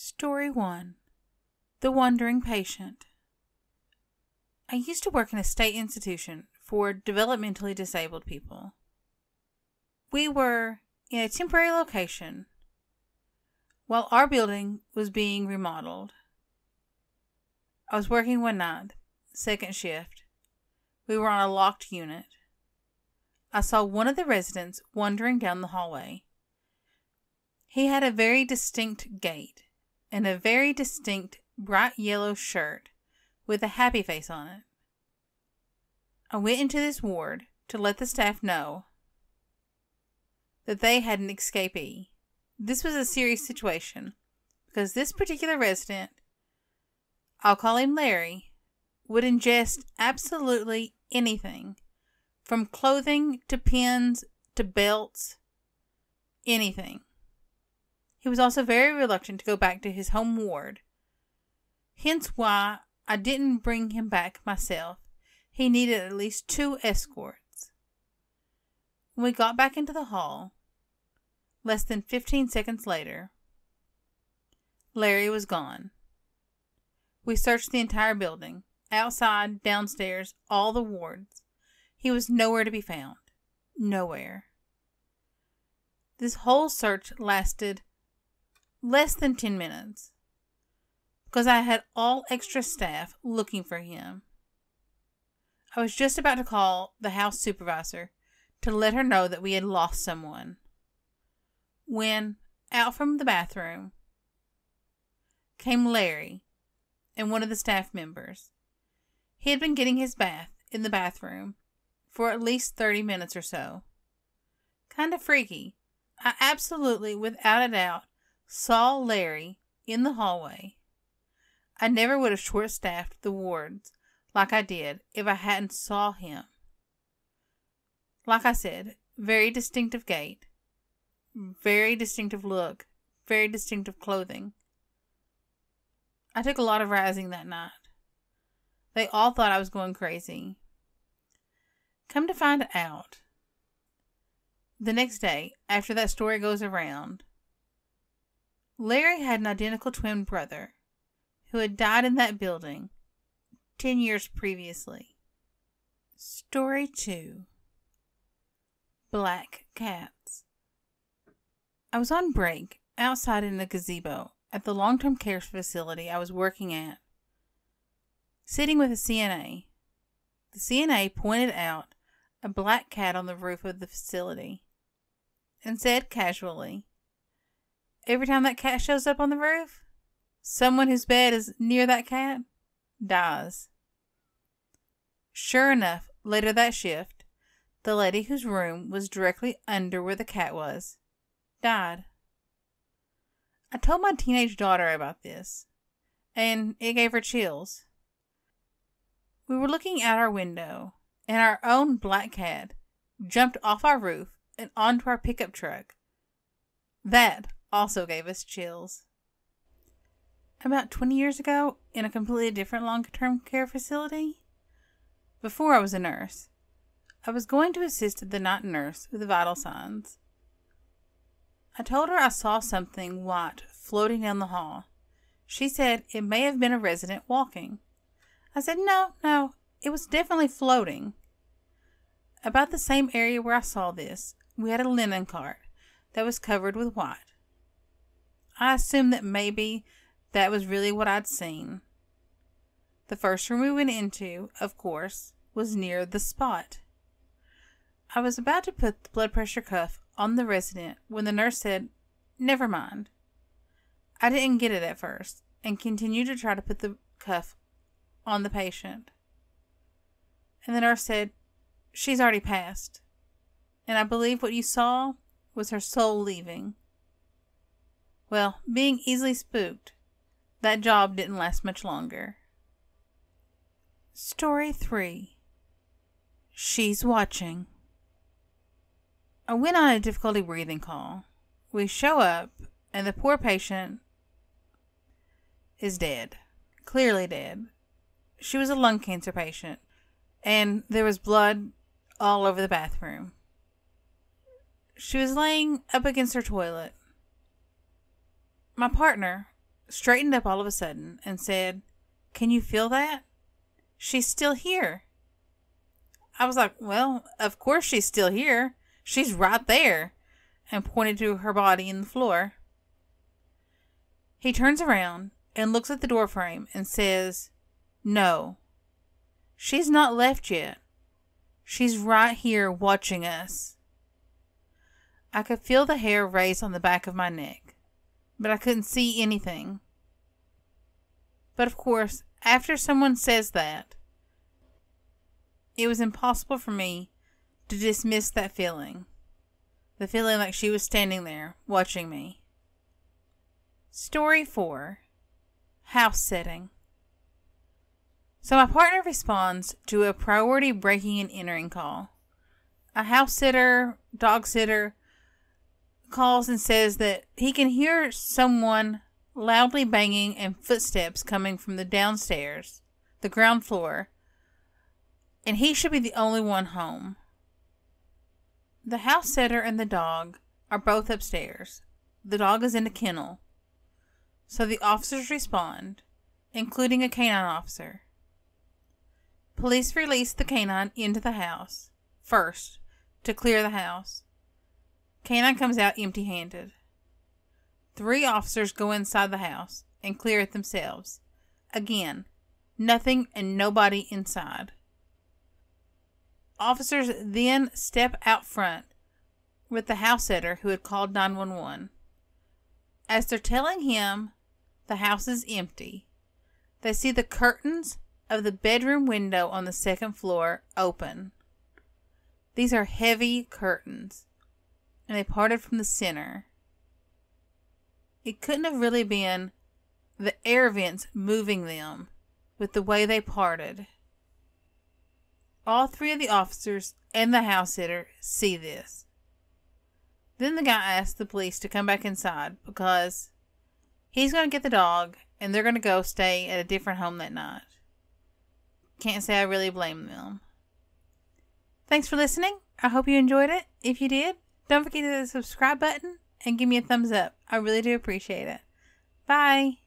Story 1. The Wandering Patient. I used to work in a state institution for developmentally disabled people. We were in a temporary location while our building was being remodeled. I was working one night, second shift. We were on a locked unit. I saw one of the residents wandering down the hallway. He had a very distinct gait and a very distinct bright yellow shirt with a happy face on it. I went into this ward to let the staff know that they had an escapee. This was a serious situation because this particular resident, I'll call him Larry, would ingest absolutely anything, from clothing to pins to belts, anything. He was also very reluctant to go back to his home ward, hence why I didn't bring him back myself. He needed at least 2 escorts. When we got back into the hall, less than 15 seconds later, Larry was gone. We searched the entire building, outside, downstairs, all the wards. He was nowhere to be found. Nowhere. This whole search lasted less than 10 minutes because I had all extra staff looking for him. I was just about to call the house supervisor to let her know that we had lost someone when, out from the bathroom, came Larry and one of the staff members. He had been getting his bath in the bathroom for at least 30 minutes or so. Kind of freaky. I absolutely, without a doubt, saw Larry in the hallway. I never would have short-staffed the wards like I did if I hadn't saw him. Like I said, very distinctive gait, very distinctive look, very distinctive clothing. I took a lot of rising that night. They all thought I was going crazy. Come to find out, the next day, after that story goes around, Larry had an identical twin brother who had died in that building 10 years previously. Story 2. Black Cats. I was on break outside in a gazebo at the long-term care facility I was working at, sitting with a CNA. The CNA pointed out a black cat on the roof of the facility and said casually, "Every time that cat shows up on the roof, someone whose bed is near that cat dies." Sure enough, later that shift, the lady whose room was directly under where the cat was died. I told my teenage daughter about this, and it gave her chills. We were looking out our window, and our own black cat jumped off our roof and onto our pickup truck. That also gave us chills. About 20 years ago, in a completely different long-term care facility, before I was a nurse, I was going to assist the night nurse with vital signs. I told her I saw something white floating down the hall. She said it may have been a resident walking. I said, no, it was definitely floating. About the same area where I saw this, we had a linen cart that was covered with white. I assumed that maybe that was really what I'd seen. The first room we went into, of course, was near the spot. I was about to put the blood pressure cuff on the resident when the nurse said, "Never mind." I didn't get it at first and continued to try to put the cuff on the patient. And the nurse said, "She's already passed. And I believe what you saw was her soul leaving." Well, being easily spooked, that job didn't last much longer. Story 3. She's watching. I went on a difficulty breathing call. We show up, and the poor patient is dead. Clearly dead. She was a lung cancer patient, and there was blood all over the bathroom. She was laying up against her toilet. My partner, straightened up all of a sudden and said, "Can you feel that? She's still here." I was like, "Well, of course she's still here. She's right there," and pointed to her body in the floor. He turns around and looks at the doorframe and says, "No, she's not left yet. She's right here watching us." I could feel the hair raise on the back of my neck, but I couldn't see anything. But of course, after someone says that, it was impossible for me to dismiss that feeling. The feeling like she was standing there watching me. Story 4. House setting. So my partner responds to a priority breaking and entering call. A house sitter, dog sitter, calls and says that he can hear someone loudly banging and footsteps coming from the downstairs, the ground floor, and he should be the only one home. The house sitter and the dog are both upstairs. The dog is in a kennel. So the officers respond, including a canine officer. Police release the canine into the house, first, to clear the house. Canine comes out empty-handed. 3 officers go inside the house and clear it themselves. Again, nothing and nobody inside. Officers then step out front with the house sitter who had called 911. As they're telling him the house is empty, they see the curtains of the bedroom window on the 2nd floor open. These are heavy curtains, and they parted from the center. It couldn't have really been the air vents moving them with the way they parted. All 3 of the officers and the house sitter see this. Then the guy asks the police to come back inside because he's going to get the dog and they're going to go stay at a different home that night. Can't say I really blame them. Thanks for listening. I hope you enjoyed it. If you did, don't forget to hit the subscribe button and give me a thumbs up. I really do appreciate it. Bye.